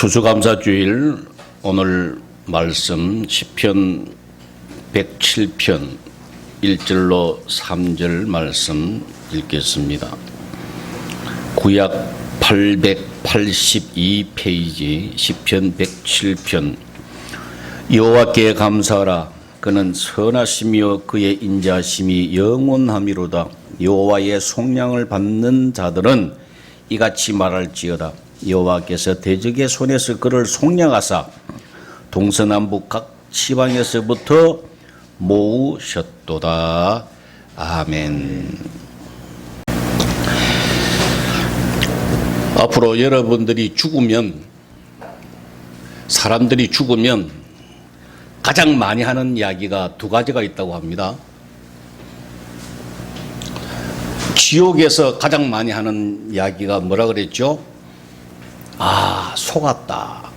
추수감사주일 오늘 말씀 시편 107편 1절로 3절 말씀 읽겠습니다. 구약 882페이지 시편 107편. 여호와께 감사하라. 그는 선하시며 그의 인자심이 영원함이로다. 여호와의 속량을 받는 자들은 이같이 말할지어다. 여호와께서 대적의 손에서 그를 속량하사 동서남북 각 지방에서부터 모으셨도다. 아멘. 앞으로 여러분들이 죽으면, 사람들이 죽으면 가장 많이 하는 이야기가 두 가지가 있다고 합니다. 지옥에서 가장 많이 하는 이야기가 뭐라 그랬죠? 속았다.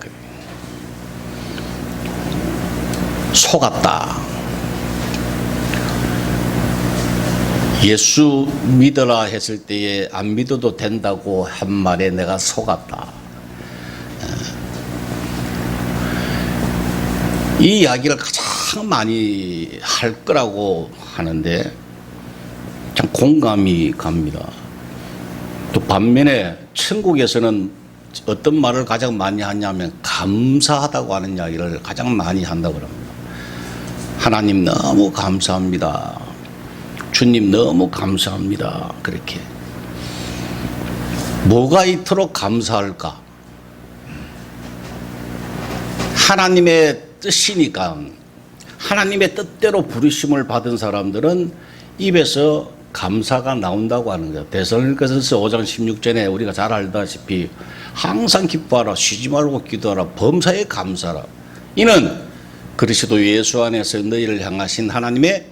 속았다. 예수 믿어라 했을 때에 안 믿어도 된다고 한 말에 내가 속았다. 이 이야기를 가장 많이 할 거라고 하는데 참 공감이 갑니다. 또 반면에 천국에서는 어떤 말을 가장 많이 하냐면 감사하다고 하는 이야기를 가장 많이 한다고 합니다. 하나님 너무 감사합니다. 주님 너무 감사합니다. 그렇게. 뭐가 이토록 감사할까? 하나님의 뜻이니까. 하나님의 뜻대로 부르심을 받은 사람들은 입에서 감사가 나온다고 하는 거예요. 데살로니가전서 5장 16절에 우리가 잘 알다시피 항상 기뻐하라, 쉬지 말고 기도하라, 범사에 감사하라. 이는 그리스도 예수 안에서 너희를 향하신 하나님의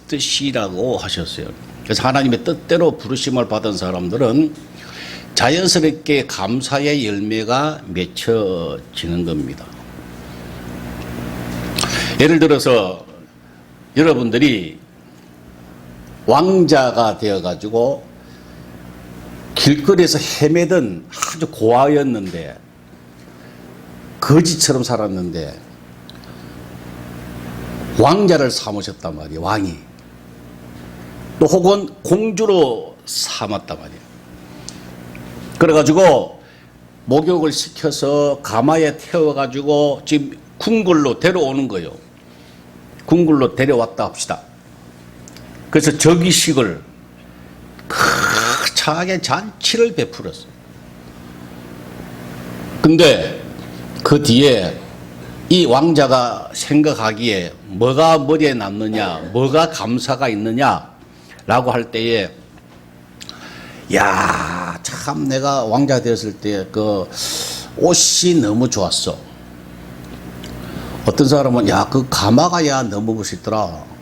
뜻이라고 하셨어요. 그래서 하나님의 뜻대로 부르심을 받은 사람들은 자연스럽게 감사의 열매가 맺혀지는 겁니다. 예를 들어서 여러분들이 왕자가 되어가지고 길거리에서 헤매던 아주 고아였는데, 거지처럼 살았는데 왕자를 삼으셨단 말이에요. 왕이. 또 혹은 공주로 삼았단 말이에요. 그래가지고 목욕을 시켜서 가마에 태워가지고 지금 궁궐로 데려오는 거예요. 궁궐로 데려왔다 합시다. 그래서 즉위식을 크게 잔치를 베풀었어요. 근데 그 뒤에 이 왕자가 생각하기에 뭐가 머리에 남느냐, 뭐가 감사가 있느냐라고 할 때에, 야, 참 내가 왕자 되었을 때 그 옷이 너무 좋았어. 어떤 사람은 야, 그 가마가 야 너무 멋있더라.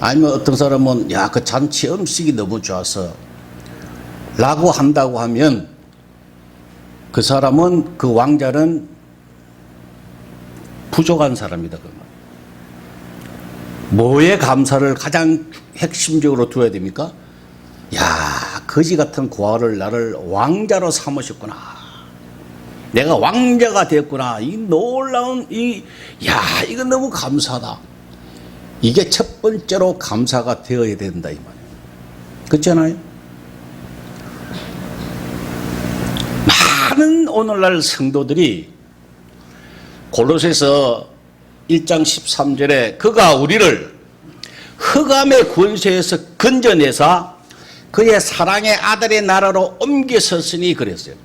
아니면 어떤 사람은 야, 그 잔치 음식이 너무 좋아서 라고 한다고 하면 그 사람은, 그 왕자는 부족한 사람이다. 뭐에 감사를 가장 핵심적으로 두어야 됩니까? 야, 거지 같은 고아를 나를 왕자로 삼으셨구나. 내가 왕자가 되었구나. 이 놀라운 야, 이거 너무 감사하다. 이게 첫 번째로 감사가 되어야 된다 이 말이에요. 그렇잖아요? 많은 오늘날 성도들이 골로새서 1장 13절에 그가 우리를 흑암의 권세에서 건져내사 그의 사랑의 아들의 나라로 옮기셨으니 그랬어요.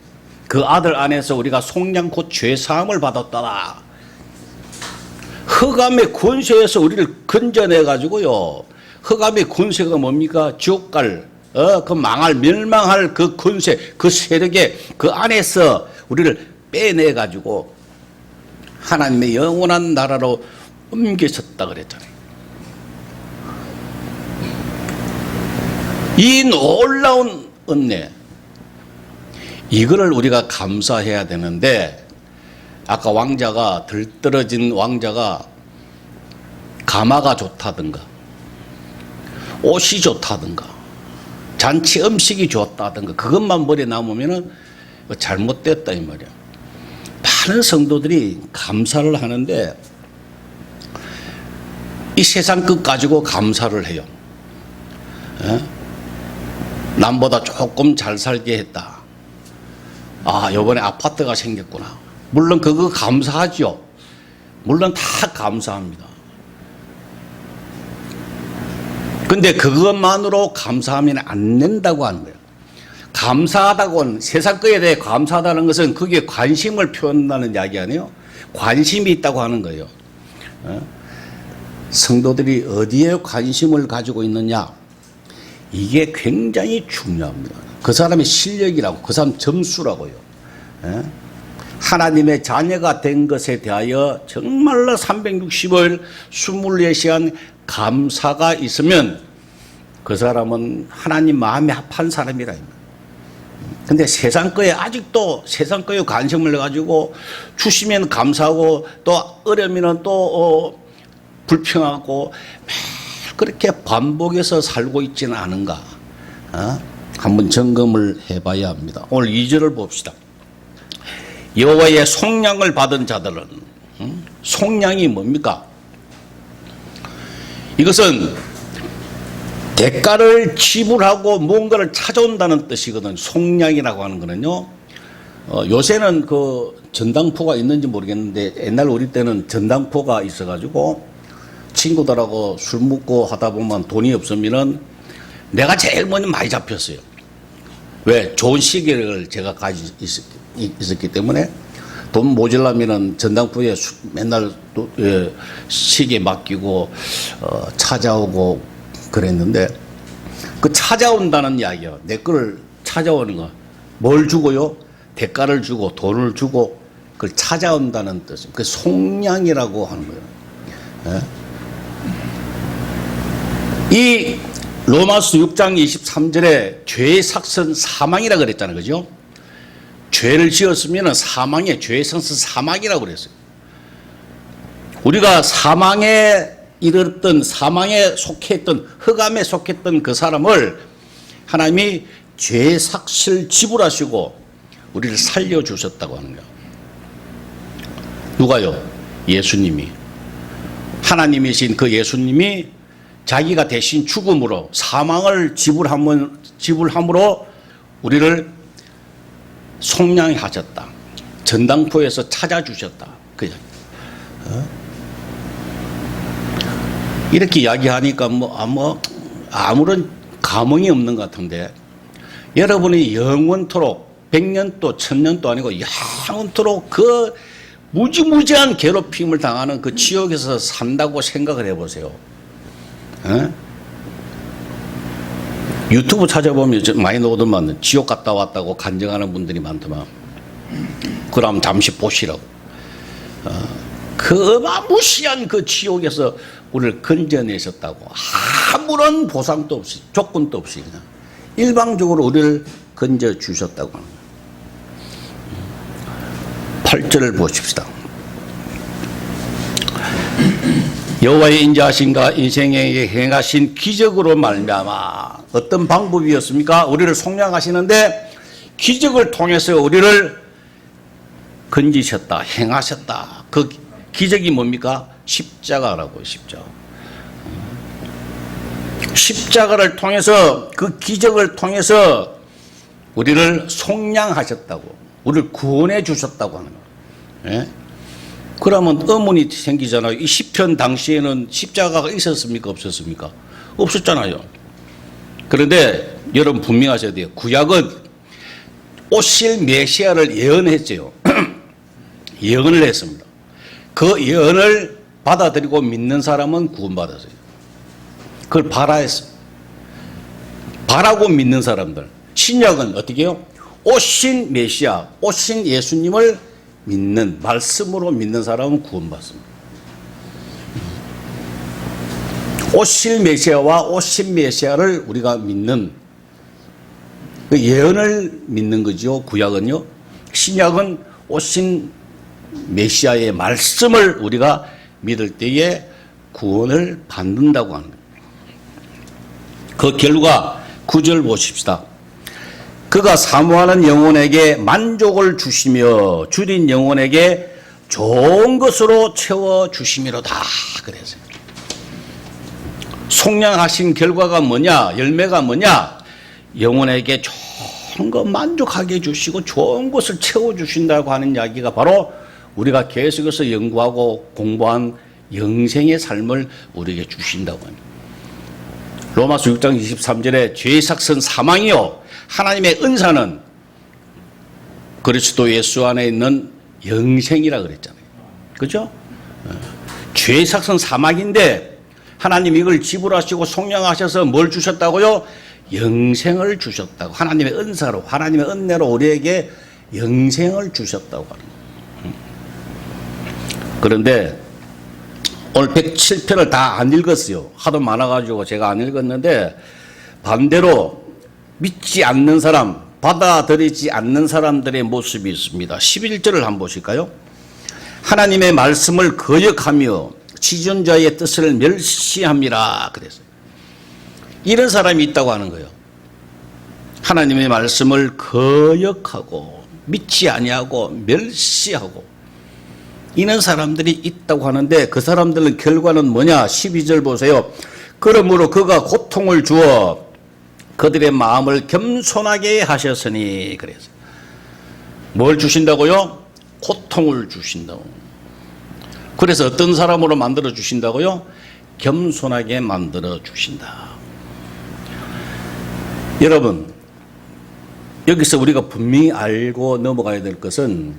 그 아들 안에서 우리가 속량 곧 죄사함을 받았다. 흑암의 권세에서 우리를 건져내가지고요. 흑암의 권세가 뭡니까? 지옥갈, 그 망할, 멸망할 그 권세, 그 세력의 그 안에서 우리를 빼내가지고 하나님의 영원한 나라로 옮기셨다 그랬잖아요. 이 놀라운 은혜, 이거를 우리가 감사해야 되는데, 아까 왕자가, 들떨어진 왕자가 가마가 좋다든가 옷이 좋다든가 잔치 음식이 좋다든가 그것만 머리에 남으면 잘못됐다 이 말이야. 많은 성도들이 감사를 하는데 이 세상 것 가지고 감사를 해요. 남보다 조금 잘 살게 했다. 아, 요번에 아파트가 생겼구나. 물론 그거 감사하죠. 물론 다 감사합니다. 근데 그것만으로 감사하면 안 된다고 하는 거예요. 감사하다고는 세상 거에 대해 감사하다는 것은 그게 관심을 표현한다는 이야기 아니에요. 관심이 있다고 하는 거예요. 성도들이 어디에 관심을 가지고 있느냐, 이게 굉장히 중요합니다. 그 사람의 실력이라고, 그 사람 점수라고요. 하나님의 자녀가 된 것에 대하여 정말로 365일 24시간 감사가 있으면 그 사람은 하나님 마음에 합한 사람이라. 근데 세상 거에 아직도 세상 거에 관심을 가지고 주시면 감사하고 또 어려우면 또 불평하고 매일 그렇게 반복해서 살고 있지는 않은가. 한번 점검을 해봐야 합니다. 오늘 2절을 봅시다. 여호와의 속량을 받은 자들은, 속량이 뭡니까? 이것은 대가를 지불하고 무언가를 찾아온다는 뜻이거든. 속량이라고 하는 거는요. 요새는 그 전당포가 있는지 모르겠는데 옛날 우리 때는 전당포가 있어가지고 친구들하고 술 먹고 하다 보면 돈이 없으면은 내가 제일 먼저 많이 잡혔어요. 왜? 좋은 시계를 제가 가지고 있었기 때문에 돈 모자라면은 전당포에 맨날 시계 맡기고 찾아오고 그랬는데, 그 찾아온다는 이야기요. 내 거를 찾아오는 거. 뭘 주고요? 대가를 주고 돈을 주고 그걸 찾아온다는 뜻입니다. 그 속량이라고 하는 거예요. 이 로마서 6장 23절에 죄의 삭선 사망이라고 그랬잖아요. 그죠? 죄를 지었으면 사망의 죄의 삭선 사망이라고 그랬어요. 우리가 사망에 이르렀던, 사망에 속했던, 흑암에 속했던 그 사람을 하나님이 죄의 삭시를 지불하시고 우리를 살려주셨다고 하는 거예요. 누가요? 예수님이. 하나님이신 그 예수님이 자기가 대신 죽음으로 사망을 지불함으로 우리를 속량하셨다. 전당포에서 찾아주셨다. 이렇게 이야기하니까 아무런 감흥이 없는 것 같은데, 여러분이 영원토록 100년도 1000년도 아니고 영원토록 그 무지무지한 괴롭힘을 당하는 그 지옥에서 산다고 생각을 해보세요. 유튜브 찾아보면 많이 나오더만 지옥 갔다 왔다고 간증하는 분들이 많더만. 그럼 잠시 보시라고. 그 어마무시한 그 지옥에서 우리를 건져내셨다고. 아무런 보상도 없이, 조건도 없이 그냥 일방적으로 우리를 건져주셨다고 합니다. 8절을 보십시다. 여호와의 인자하심과 인생에 행하신 기적으로 말미암아. 어떤 방법이었습니까? 우리를 속량하시는데 기적을 통해서 우리를 건지셨다, 행하셨다. 그 기적이 뭡니까? 십자가라고. 십자가를 통해서, 그 기적을 통해서 우리를 속량하셨다고, 우리를 구원해 주셨다고 하는 거예요. 예? 그러면 의문이 생기잖아요. 이 시편 당시에는 십자가가 있었습니까? 없었습니까? 없었잖아요. 그런데 여러분 분명하셔야 돼요. 구약은 오실 메시아를 예언했어요. 예언을 했습니다. 그 예언을 받아들이고 믿는 사람은 구원받았어요. 그걸 바라했어요. 바라고 믿는 사람들. 신약은 어떻게 해요? 오신 메시아, 오신 예수님을 믿는, 말씀으로 믿는 사람은 구원받습니다. 오실 메시아와 오신 메시아를 우리가 믿는, 그 예언을 믿는 거죠. 구약은요. 신약은 오신 메시아의 말씀을 우리가 믿을 때에 구원을 받는다고 하는 거예요. 그 결과 9절 보십시다. 그가 사모하는 영혼에게 만족을 주시며 줄인 영혼에게 좋은 것으로 채워주심이로다. 그래서 속량하신 결과가 뭐냐? 열매가 뭐냐? 영혼에게 좋은 거 만족하게 해주시고 좋은 것을 채워주신다고 하는 이야기가 바로 우리가 계속해서 연구하고 공부한 영생의 삶을 우리에게 주신다고 합니다. 로마서 6장 23절에 죄의 삭은 사망이요 하나님의 은사는 그리스도 예수 안에 있는 영생이라 그랬잖아요. 그죠? 죄의 삭은 사망인데 하나님 이걸 지불하시고 속량하셔서 뭘 주셨다고요? 영생을 주셨다고. 하나님의 은사로, 하나님의 은혜로 우리에게 영생을 주셨다고 하는 거예요. 그런데 오늘 107편을 다 안 읽었어요. 하도 많아가지고 제가 안 읽었는데 반대로 믿지 않는 사람, 받아들이지 않는 사람들의 모습이 있습니다. 11절을 한번 보실까요? 하나님의 말씀을 거역하며 지존자의 뜻을 멸시함이라 그랬어요. 이런 사람이 있다고 하는 거예요. 하나님의 말씀을 거역하고 믿지 아니하고 멸시하고 이런 사람들이 있다고 하는데 그 사람들은 결과는 뭐냐? 12절 보세요. 그러므로 그가 고통을 주어 그들의 마음을 겸손하게 하셨으니 그래서 뭘 주신다고요? 고통을 주신다고. 그래서 어떤 사람으로 만들어 주신다고요? 겸손하게 만들어 주신다. 여러분, 여기서 우리가 분명히 알고 넘어가야 될 것은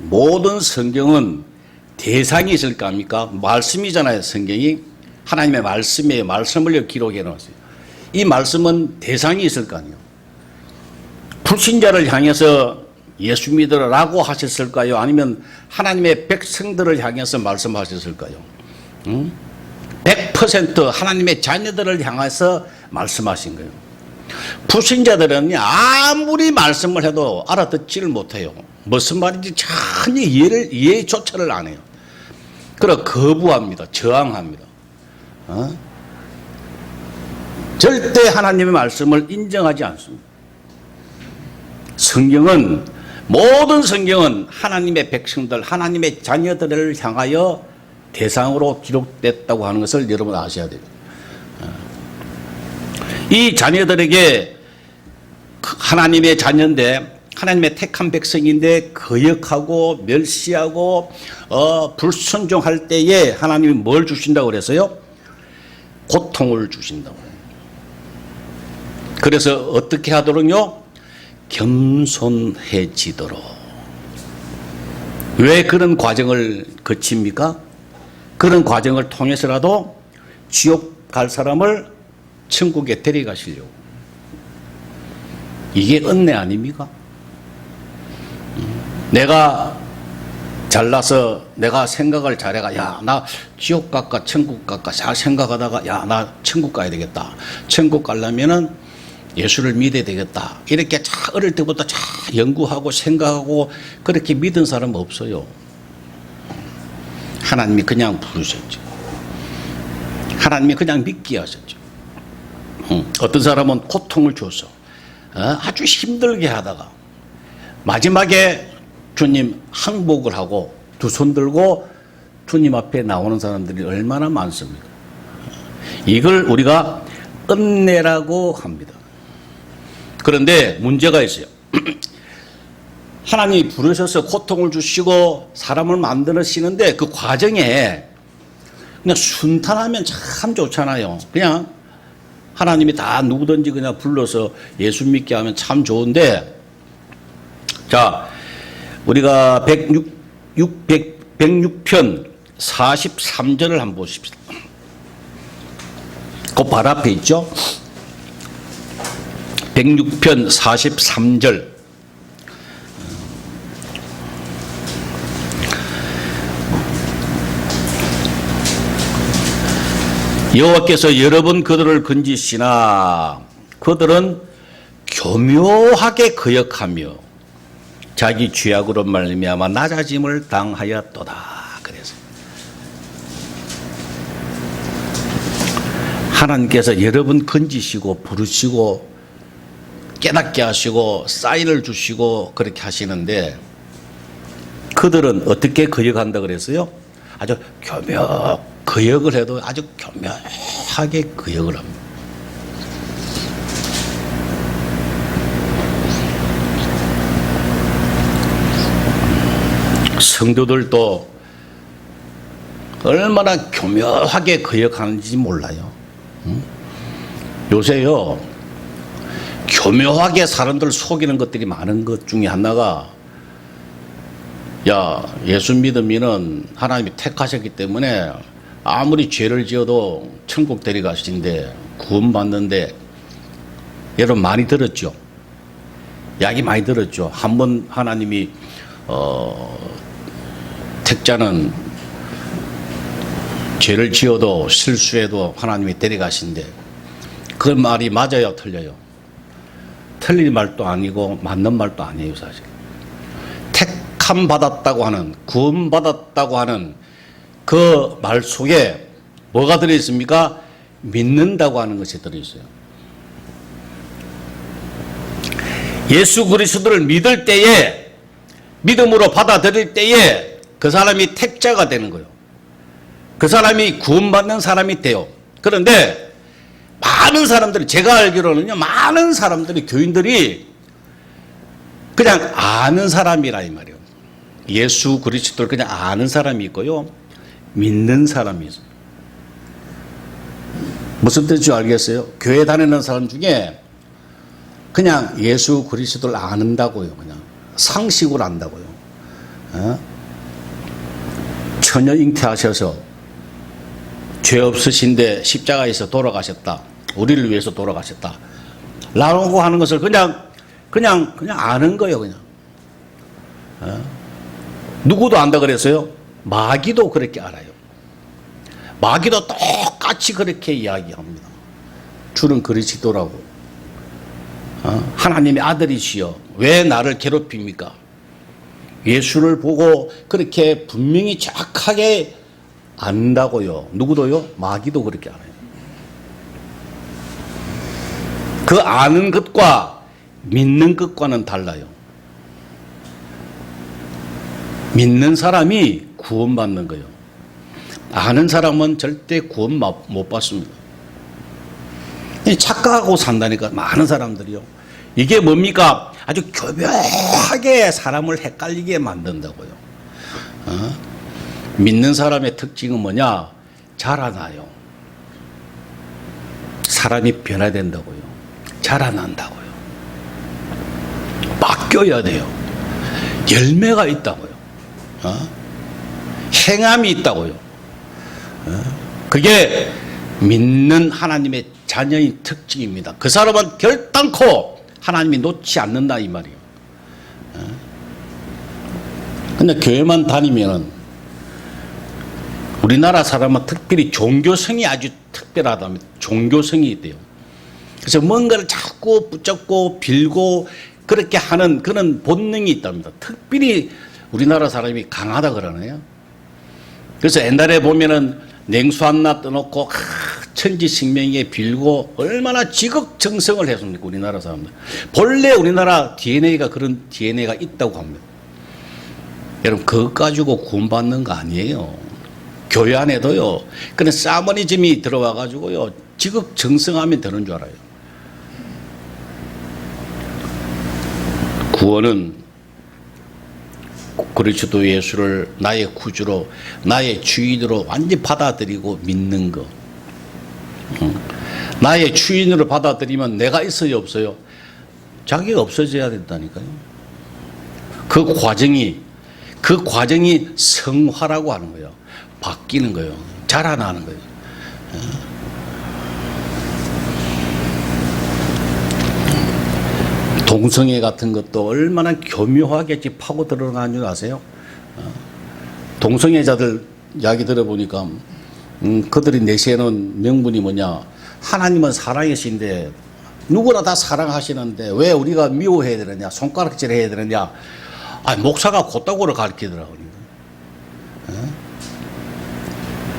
모든 성경은 대상이 있을 거 아닙니까? 말씀이잖아요. 성경이 하나님의 말씀이에요. 말씀을 기록해 놓았어요. 이 말씀은 대상이 있을 거 아니에요. 불신자를 향해서 예수 믿으라고 하셨을까요? 아니면 하나님의 백성들을 향해서 말씀하셨을까요? 100% 하나님의 자녀들을 향해서 말씀하신 거예요. 불신자들은 아무리 말씀을 해도 알아듣지를 못해요. 무슨 말인지 전혀 이해조차를 안 해요. 그래서 거부합니다. 저항합니다. 절대 하나님의 말씀을 인정하지 않습니다. 모든 성경은 하나님의 백성들, 하나님의 자녀들을 향하여 대상으로 기록됐다고 하는 것을 여러분 아셔야 됩니다. 이 자녀들에게 하나님의 자녀인데 하나님의 택한 백성인데 거역하고 멸시하고 불순종할 때에 하나님이 뭘 주신다고 그랬어요? 고통을 주신다고. 그래서 어떻게 하도록요? 겸손해지도록. 왜 그런 과정을 거칩니까? 그런 과정을 통해서라도 지옥 갈 사람을 천국에 데려가시려고. 이게 은혜 아닙니까? 내가 잘나서 내가 생각을 잘해가 야, 나 지옥 갈까 천국 갈까 잘 생각하다가 야, 나 천국 가야 되겠다. 천국 가려면은 예수를 믿어야 되겠다. 이렇게 어릴 때부터 연구하고 생각하고 그렇게 믿은 사람은 없어요. 하나님이 그냥 부르셨죠. 하나님이 그냥 믿게 하셨죠. 어떤 사람은 고통을 줘서 아주 힘들게 하다가 마지막에 주님 항복을 하고 두 손 들고 주님 앞에 나오는 사람들이 얼마나 많습니까? 이걸 우리가 은혜라고 합니다. 그런데 문제가 있어요. 하나님이 부르셔서 고통을 주시고 사람을 만드시는데 그 과정에 그냥 순탄하면 참 좋잖아요. 그냥 하나님이 다 누구든지 그냥 불러서 예수 믿게 하면 참 좋은데, 자, 우리가 106편 43절을 한번 보십시다. 그 발 앞에 있죠? 106편 43절. 여호와께서 여러 번 그들을 건지시나 그들은 교묘하게 거역하며 자기 죄악으로 말미암아 낮아짐을 당하였도다. 그래서 하나님께서 여러 번 건지시고 부르시고 깨닫게 하시고 사인을 주시고 그렇게 하시는데 그들은 어떻게 거역한다 그랬어요? 아주 거역을 해도 아주 교묘하게 거역을 합니다. 성도들도 얼마나 교묘하게 거역하는지 몰라요. 요새요, 교묘하게 사람들 속이는 것들이 많은 것 중에 하나가, 야, 예수 믿으면은 하나님이 택하셨기 때문에 아무리 죄를 지어도 천국 데려가시는데 구원받는데, 여러분 많이 들었죠? 이야기 많이 들었죠? 한번 하나님이 택자는 죄를 지어도 실수해도 하나님이 데려가신대. 그 말이 맞아요, 틀려요? 틀린 말도 아니고 맞는 말도 아니에요, 사실. 택함 받았다고 하는, 구원 받았다고 하는 그 말 속에 뭐가 들어있습니까? 믿는다고 하는 것이 들어있어요. 예수 그리스도를 믿을 때에, 믿음으로 받아들일 때에 그 사람이 택자가 되는 거예요. 그 사람이 구원받는 사람이 돼요. 그런데 많은 사람들이, 제가 알기로는요, 많은 사람들이, 교인들이 그냥 아는 사람이라 이 말이에요. 예수 그리스도를 그냥 아는 사람이 있고요, 믿는 사람이 있어요. 무슨 뜻인지 알겠어요? 교회 다니는 사람 중에 그냥 예수 그리스도를 아는다고요. 그냥 상식으로 안다고요. 처녀 잉태하셔서 죄 없으신데 십자가에서 돌아가셨다. 우리를 위해서 돌아가셨다. 라고 하는 것을 그냥 아는 거예요, 그냥. 누구도 안다 그랬어요? 마귀도 그렇게 알아요. 마귀도 똑같이 그렇게 이야기합니다. 주는 그리스도라고. 하나님의 아들이시여, 왜 나를 괴롭힙니까? 예수를 보고 그렇게 분명히 정확하게 안다고요. 누구도요? 마귀도 그렇게 알아요. 그 아는 것과 믿는 것과는 달라요. 믿는 사람이 구원받는 거예요. 아는 사람은 절대 구원 못 받습니다. 착각하고 산다니까, 많은 사람들이요. 이게 뭡니까? 아주 교묘하게 사람을 헷갈리게 만든다고요. 믿는 사람의 특징은 뭐냐? 자라나요. 사람이 변화된다고요. 자라난다고요. 바뀌어야 돼요. 열매가 있다고요. 행함이 있다고요. 그게 믿는 하나님의 자녀의 특징입니다. 그 사람은 결단코 하나님이 놓지 않는다 이 말이에요. 근데 교회만 다니면은, 우리나라 사람은 특별히 종교성이 아주 특별하답니다. 종교성이 있대요. 그래서 뭔가를 자꾸 붙잡고 빌고 그렇게 하는 그런 본능이 있답니다. 특별히 우리나라 사람이 강하다 그러네요. 그래서 옛날에 보면은 냉수 하나 떠놓고 천지식명에 빌고 얼마나 지극정성을 했습니까, 우리나라 사람들. 본래 우리나라 DNA가 그런 DNA가 있다고 합니다. 여러분, 그것 가지고 구원받는 거 아니에요. 교회 안에도요, 그런 사머니즘이 들어와 가지고요, 지극정성하면 되는 줄 알아요. 구원은 그리스도 예수를 나의 구주로, 나의 주인으로 완전히 받아들이고 믿는 거. 나의 주인으로 받아들이면 내가 있어요, 없어요? 자기가 없어져야 된다니까요. 그 과정이 성화라고 하는 거예요. 바뀌는 거예요. 자라나는 거예요. 동성애 같은 것도 얼마나 교묘하게 파고 들어가는 줄 아세요? 동성애자들 이야기 들어보니까 그들이 내세우는 명분이 뭐냐? 하나님은 사랑이신데 누구나 다 사랑하시는데 왜 우리가 미워해야 되느냐? 손가락질 해야 되느냐? 목사가 곧다고를 가르치더라고요.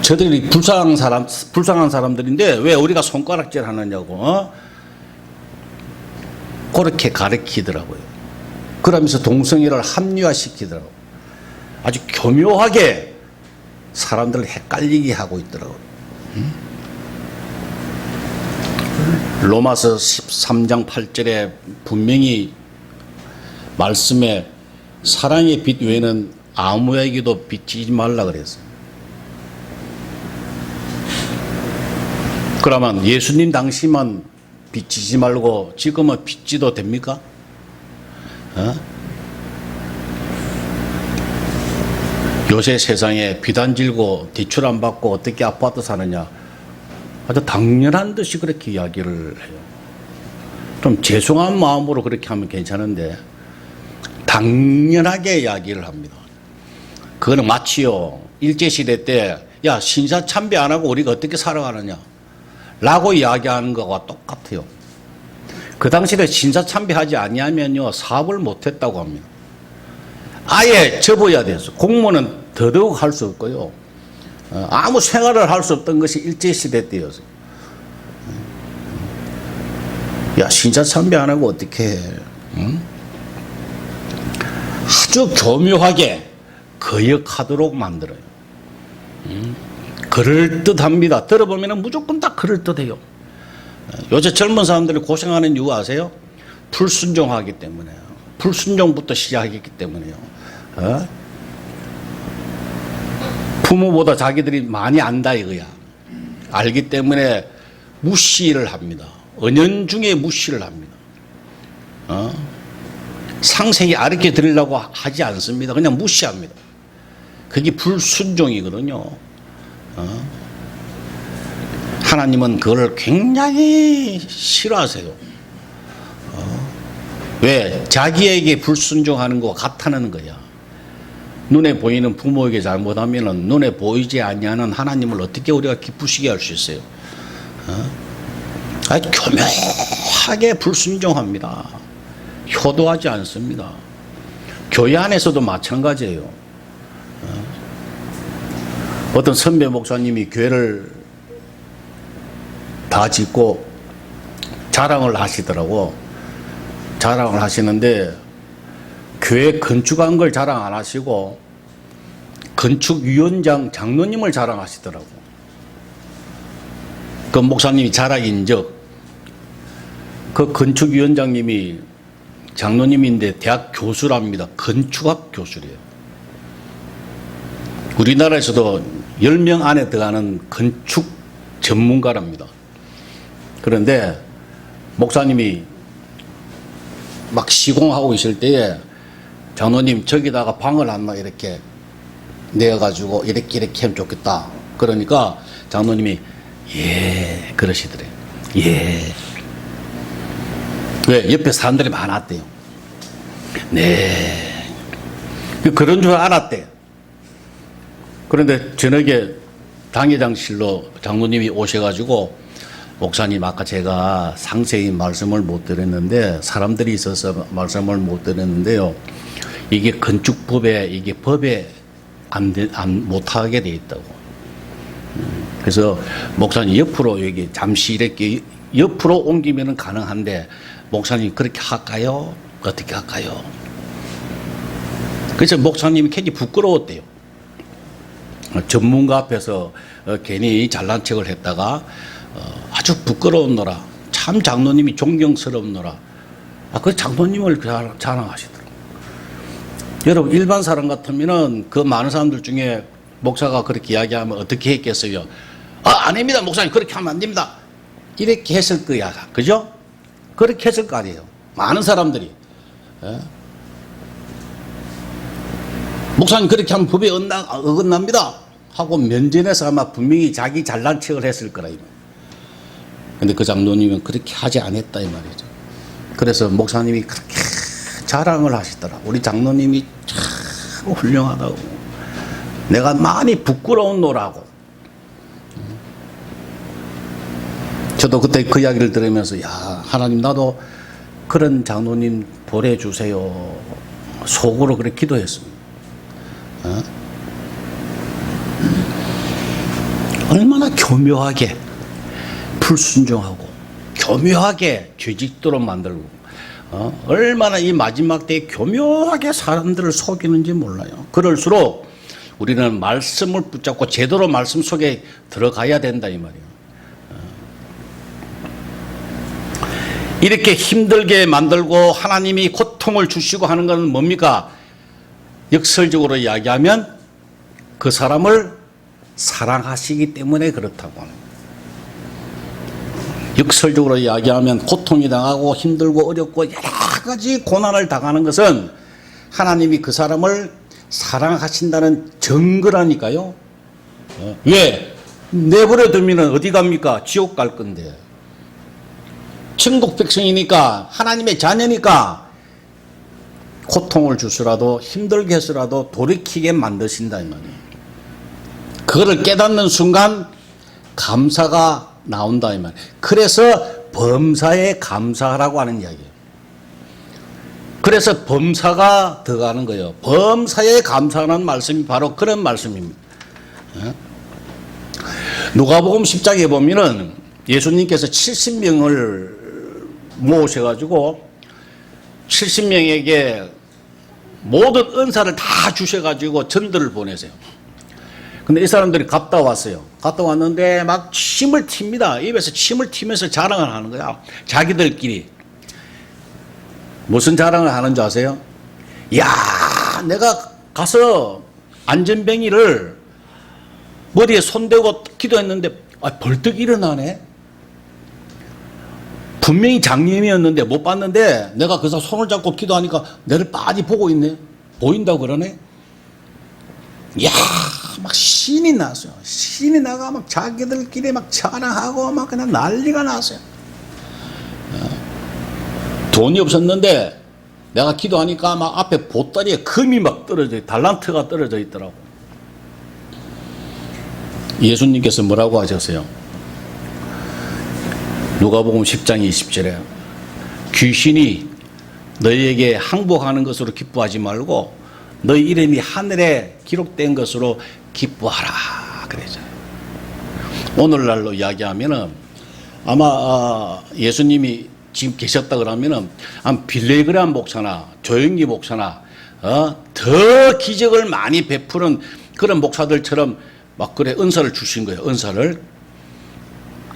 저들이 불쌍한 사람들인데 왜 우리가 손가락질 하느냐고. 그렇게 가르치더라고요. 그러면서 동성애를 합리화시키더라고요. 아주 교묘하게 사람들을 헷갈리게 하고 있더라고요. 로마서 13장 8절에 분명히 말씀에 사랑의 빛 외에는 아무에게도 비치지 말라 그랬어요. 그러면 예수님 당시만 비치지 말고 지금은 비치도 됩니까? 요새 세상에 비단 질고 대출 안 받고 어떻게 아파트 사느냐, 아주 당연한 듯이 그렇게 이야기를 해요. 좀 죄송한 마음으로 그렇게 하면 괜찮은데 당연하게 이야기를 합니다. 그거는 마치요 일제시대 때 야 신사 참배 안 하고 우리가 어떻게 살아가느냐 라고 이야기하는 거와 똑같아요. 그 당시에 신사 참배하지 아니하면요 사업을 못했다고 합니다. 아예 접어야 돼서 공무원은 더더욱 할 수 없고요. 아무 생활을 할 수 없던 것이 일제시대 때였어요. 야 신사 참배 안 하고 어떻게 해. 응? 아주 교묘하게 거역하도록 만들어요. 그럴듯합니다. 들어보면 무조건 다 그럴듯해요. 요새 젊은 사람들이 고생하는 이유 아세요? 불순종하기 때문에요. 불순종부터 시작했기 때문에요. 부모보다 자기들이 많이 안다 이거야. 알기 때문에 무시를 합니다. 은연중에 무시를 합니다. 상세히 가르쳐 드리려고 하지 않습니다. 그냥 무시합니다. 그게 불순종이거든요. 하나님은 그걸 굉장히 싫어하세요. 왜? 자기에게 불순종하는 거 같다는 거야. 눈에 보이는 부모에게 잘못하면 눈에 보이지 아니하는 하나님을 어떻게 우리가 기쁘시게 할 수 있어요? 아주 교묘하게 불순종합니다. 효도하지 않습니다. 교회 안에서도 마찬가지예요. 어떤 선배 목사님이 교회를 다 짓고 자랑을 하시더라고. 자랑을 하시는데 교회 건축한 걸 자랑 안 하시고 건축위원장 장로님을 자랑하시더라고. 그 목사님이 자랑인즉 그 건축위원장님이 장로님인데 대학 교수랍니다. 건축학 교수래요. 우리나라에서도 10명 안에 들어가는 건축 전문가랍니다. 그런데 목사님이 막 시공하고 있을 때에 장로님 저기다가 방을 하나 이렇게 내어가지고 이렇게 하면 좋겠다. 그러니까 장로님이 예 그러시더래요. 예. 왜? 옆에 사람들이 많았대요. 네. 그런 줄 알았대. 그런데 저녁에 당회장실로 장로님이 오셔가지고 목사님 아까 제가 상세히 말씀을 못 드렸는데 사람들이 있어서 말씀을 못 드렸는데요. 이게 건축법에 이게 법에 못하게 돼 있다고. 그래서 목사님 옆으로 여기 잠시 이렇게 옆으로 옮기면 가능한데 목사님 그렇게 할까요? 어떻게 할까요? 그래서 목사님이 굉장히 부끄러웠대요. 전문가 앞에서 괜히 잘난 척을 했다가 아주 부끄러웠노라. 참 장로님이 존경스럽노라. 그 장로님을 자랑하시더라고요. 여러분 일반 사람 같으면은 그 많은 사람들 중에 목사가 그렇게 이야기하면 어떻게 했겠어요? 아닙니다 목사님 그렇게 하면 안 됩니다. 이렇게 했을 거야. 그죠? 그렇게 했을 거 아니에요. 많은 사람들이. 목사님 그렇게 하면 법에 어긋납니다. 하고 면전에서 아마 분명히 자기 잘난 척을 했을 거라. 근데 그 장로님은 그렇게 하지 않았다 이 말이죠. 그래서 목사님이 그렇게 자랑을 하시더라. 우리 장로님이 참 훌륭하다고. 내가 많이 부끄러운 노라고. 저도 그때 그 이야기를 들으면서 야 하나님 나도 그런 장로님 보내주세요. 속으로 그렇게 기도했습니다. 얼마나 교묘하게 불순종하고 교묘하게 죄짓도록 만들고 얼마나 이 마지막 때에 교묘하게 사람들을 속이는지 몰라요. 그럴수록 우리는 말씀을 붙잡고 제대로 말씀 속에 들어가야 된다 이 말이에요. 이렇게 힘들게 만들고 하나님이 고통을 주시고 하는 것은 뭡니까? 역설적으로 이야기하면 그 사람을 사랑하시기 때문에 그렇다고 하는 거예요. 역설적으로 이야기하면 고통이 당하고 힘들고 어렵고 여러 가지 고난을 당하는 것은 하나님이 그 사람을 사랑하신다는 증거라니까요. 왜? 내버려 두면 어디 갑니까? 지옥 갈 건데. 천국 백성이니까 하나님의 자녀니까 고통을 주시라도 힘들게 해서라도 돌이키게 만드신다 이 말이에요. 그거를 깨닫는 순간 감사가 나온다 이 말이에요. 그래서 범사에 감사하라고 하는 이야기예요. 그래서 범사가 들어가는 거예요. 범사에 감사하는 말씀이 바로 그런 말씀입니다. 누가복음 10장에 보면은 예수님께서 70명을 모으셔가지고 70명에게 모든 은사를 다 주셔가지고 전도를 보내세요. 근데 이 사람들이 갔다 왔어요. 갔다 왔는데 막 침을 튑니다. 입에서 침을 튀면서 자랑을 하는 거야. 자기들끼리. 무슨 자랑을 하는 줄 아세요? 야, 내가 가서 안전뱅이를 머리에 손대고 기도했는데 벌떡 일어나네. 분명히 장님이었는데 못 봤는데 내가 그래서 손을 잡고 기도하니까 내를 빤히 보고 있네. 보인다고 그러네. 야, 막 신이 났어요. 신이 나가 막 자기들끼리 막 자랑하고 막 그냥 난리가 났어요. 돈이 없었는데 내가 기도하니까 막 앞에 보따리에 금이 막 떨어져, 달란트가 떨어져 있더라고. 예수님께서 뭐라고 하셨어요? 누가복음 10장 20절에 귀신이 너희에게 항복하는 것으로 기뻐하지 말고 너희 이름이 하늘에 기록된 것으로 기뻐하라 그러죠. 오늘날로 이야기하면은 아마 예수님이 지금 계셨다 그러면은 빌레그람 목사나 조영기 목사나 더 기적을 많이 베푸는 그런 목사들처럼 막 그래 은사를 주신 거예요. 은사를.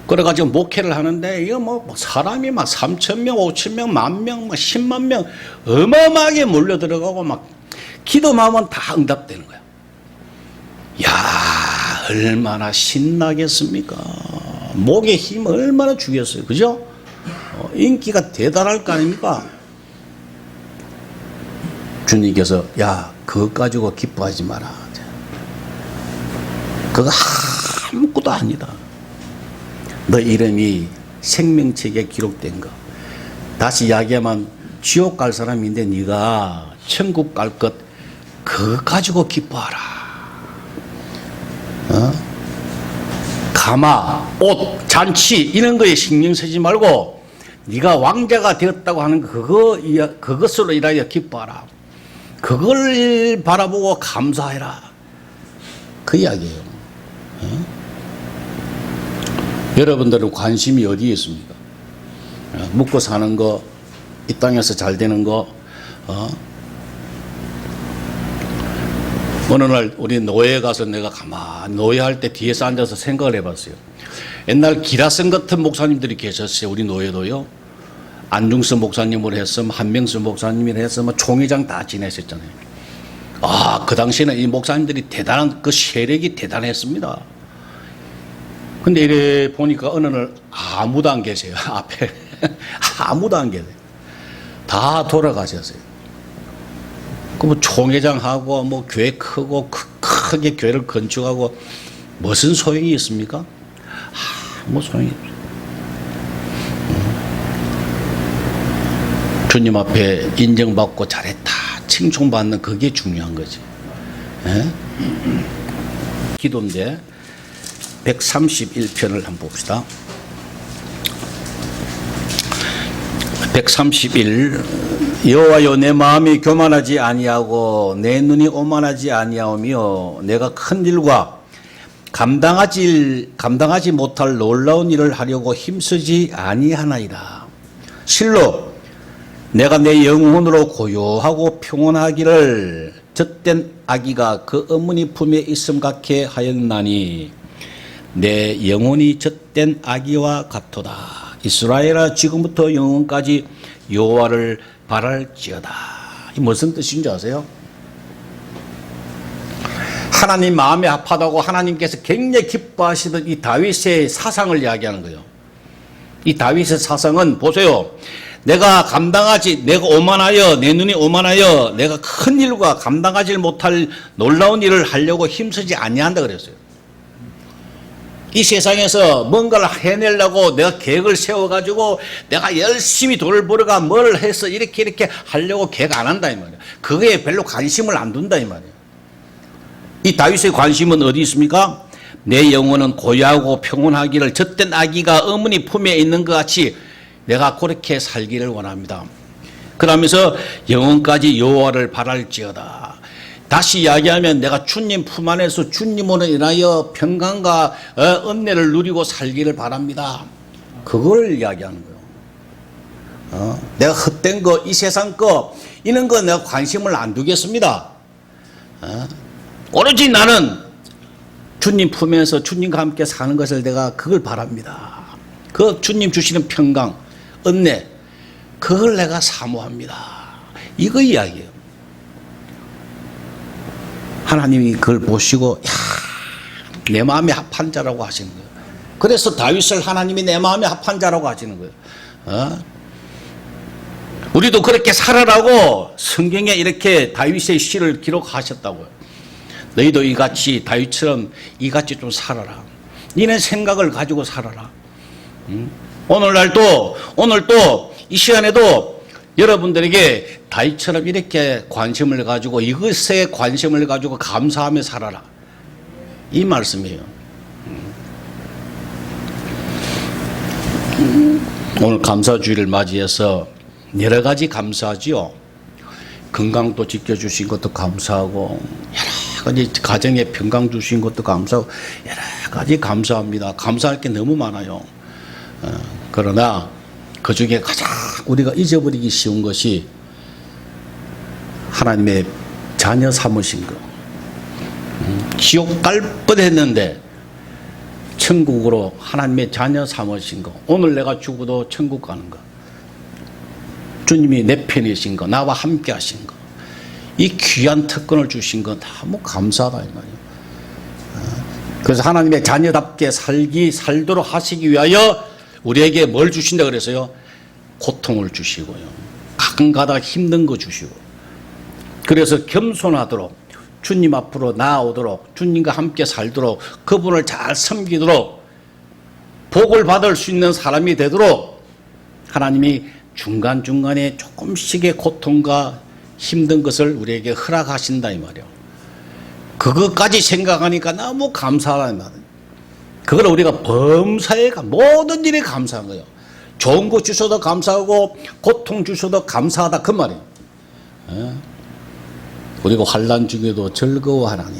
그래가지고 목회를 하는데 이거 뭐 사람이 막 3,000명, 5,000명, 10,000명, 막 10만 명 어마어마하게 몰려 들어가고 막 기도만 하면 다 응답되는 거야. 야, 얼마나 신나겠습니까? 목에 힘 얼마나 주겠어요. 그죠? 인기가 대단할 거 아닙니까? 주님께서 야, 그것 가지고 기뻐하지 마라. 그거 아무것도 아니다. 너 이름이 생명책에 기록된 거. 다시 이야기하면 지옥 갈 사람인데 네가 천국 갈 것 그거 가지고 기뻐하라. 가마, 옷, 잔치 이런 거에 신경 쓰지 말고 네가 왕자가 되었다고 하는 그것으로 인하여 기뻐하라. 그걸 바라보고 감사해라. 그 이야기예요. 여러분들은 관심이 어디에 있습니까? 먹고 사는 거, 이 땅에서 잘 되는 거. 어느 날 우리 노예에 가서 내가 가만히 노예할 때 뒤에서 앉아서 생각을 해봤어요. 옛날 기라성 같은 목사님들이 계셨어요. 우리 노예도요. 안중수 목사님을 했으면 한명수 목사님을 했으면 총회장 다 지내셨잖아요. 그 당시에는 이 목사님들이 대단한 그 세력이 대단했습니다. 근데 이래 보니까 어느 날 아무도 안 계세요. 앞에 아무도 안 계세요. 다 돌아가셨어요. 그럼 총회장하고 뭐 교회 크고 크게 교회를 건축하고 무슨 소용이 있습니까? 뭐 소용이 없어요. 주님 앞에 인정받고 잘했다, 칭송받는 그게 중요한 거지. 기도인데 131편을 한번 봅시다. 131 여호와여 내 마음이 교만하지 아니하고 내 눈이 오만하지 아니하오며 내가 큰 일과 감당하지 못할 놀라운 일을 하려고 힘쓰지 아니하나이다. 실로 내가 내 영혼으로 고요하고 평온하기를 젖된 아기가 그 어머니 품에 있음 같게 하였나니 내 영혼이 젖된 아기와 같도다. 이스라엘아 지금부터 영원까지 여호와를 바랄지어다. 이 무슨 뜻인지 아세요? 하나님 마음에 합하다고 하나님께서 굉장히 기뻐하시던 이 다윗의 사상을 이야기하는 거예요. 이 다윗의 사상은 보세요. 내가 오만하여 내 눈이 오만하여 내가 큰 일과 감당하지 못할 놀라운 일을 하려고 힘쓰지 아니한다 그랬어요. 이 세상에서 뭔가를 해내려고 내가 계획을 세워가지고 내가 열심히 돈을 벌어가 뭘 해서 이렇게 하려고 계획 안 한다 이 말이에요. 그거에 별로 관심을 안 둔다 이 말이에요. 이 다윗의 관심은 어디 있습니까? 내 영혼은 고요하고 평온하기를 젖된 아기가 어머니 품에 있는 것 같이 내가 그렇게 살기를 원합니다. 그러면서 영혼까지 여호와를 바랄지어다. 다시 이야기하면 내가 주님 품 안에서 주님으로 인하여 평강과 은혜를 누리고 살기를 바랍니다. 그걸 이야기하는 거예요. 내가 헛된 거, 이 세상 거, 이런 거 내가 관심을 안 두겠습니다. 오로지 나는 주님 품에서 주님과 함께 사는 것을 내가 그걸 바랍니다. 그 주님 주시는 평강, 은혜, 그걸 내가 사모합니다. 이거 이야기예요. 하나님이 그걸 보시고 내 마음에 합한 자라고 하시는 거예요. 그래서 다윗을 하나님이 내 마음에 합한 자라고 하시는 거예요. 우리도 그렇게 살아라고 성경에 이렇게 다윗의 시를 기록하셨다고요. 너희도 이같이 다윗처럼 이같이 좀 살아라. 니네 생각을 가지고 살아라. 오늘도 이 시간에도 여러분들에게 다윗처럼 이렇게 관심을 가지고 이것에 관심을 가지고 감사하며 살아라. 이 말씀이에요. 오늘 감사주의를 맞이해서 여러 가지 감사하지요. 건강도 지켜주신 것도 감사하고 여러 가지 가정에 평강 주신 것도 감사하고 여러 가지 감사합니다. 감사할 게 너무 많아요. 그러나 그 중에 가장 우리가 잊어버리기 쉬운 것이 하나님의 자녀 삼으신 거. 지옥 갈 뻔했는데 천국으로 하나님의 자녀 삼으신 거. 오늘 내가 죽어도 천국 가는 거. 주님이 내 편이신 거, 나와 함께 하신 거. 이 귀한 특권을 주신 건 너무 감사하다 이 말이에요. 그래서 하나님의 자녀답게 살도록 하시기 위하여 우리에게 뭘 주신다 그래서요? 고통을 주시고요. 가끔 가다가 힘든 거 주시고. 그래서 겸손하도록 주님 앞으로 나아오도록 주님과 함께 살도록 그분을 잘 섬기도록 복을 받을 수 있는 사람이 되도록 하나님이 중간중간에 조금씩의 고통과 힘든 것을 우리에게 허락하신다 이 말이에요. 그것까지 생각하니까 너무 감사하다 이 말이에요. 그걸 우리가 범사에 모든 일에 감사한 거예요. 좋은 거 주셔도 감사하고 고통 주셔도 감사하다 그 말이에요. 그리고 환난 중에도 즐거워하나니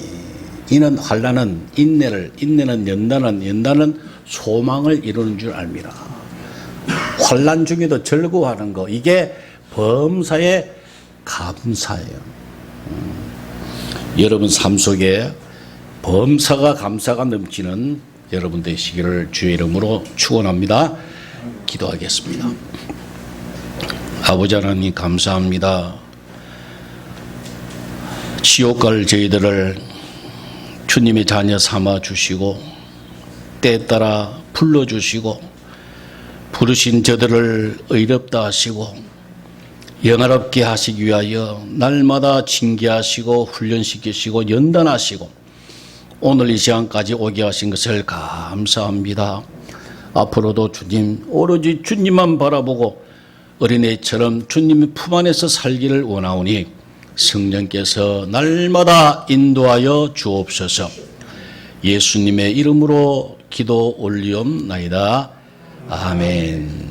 이는 환난은 인내를, 인내는 연단은, 연단은 소망을 이루는 줄 압니다. 환난 중에도 즐거워하는 거, 이게 범사의 감사예요. 여러분 삶 속에 범사가 감사가 넘치는 여러분 되시기를 주의 이름으로 축원합니다. 기도하겠습니다. 아버지 하나님 감사합니다. 지옥 갈 저희들을 주님의 자녀 삼아 주시고 때에 따라 불러주시고 부르신 저들을 의롭다 하시고 영화롭게 하시기 위하여 날마다 징계하시고 훈련시키시고 연단하시고 오늘 이 시간까지 오게 하신 것을 감사합니다. 앞으로도 주님 오로지 주님만 바라보고 어린애처럼 주님의 품 안에서 살기를 원하오니 성령께서 날마다 인도하여 주옵소서. 예수님의 이름으로 기도 올리옵나이다. 아멘.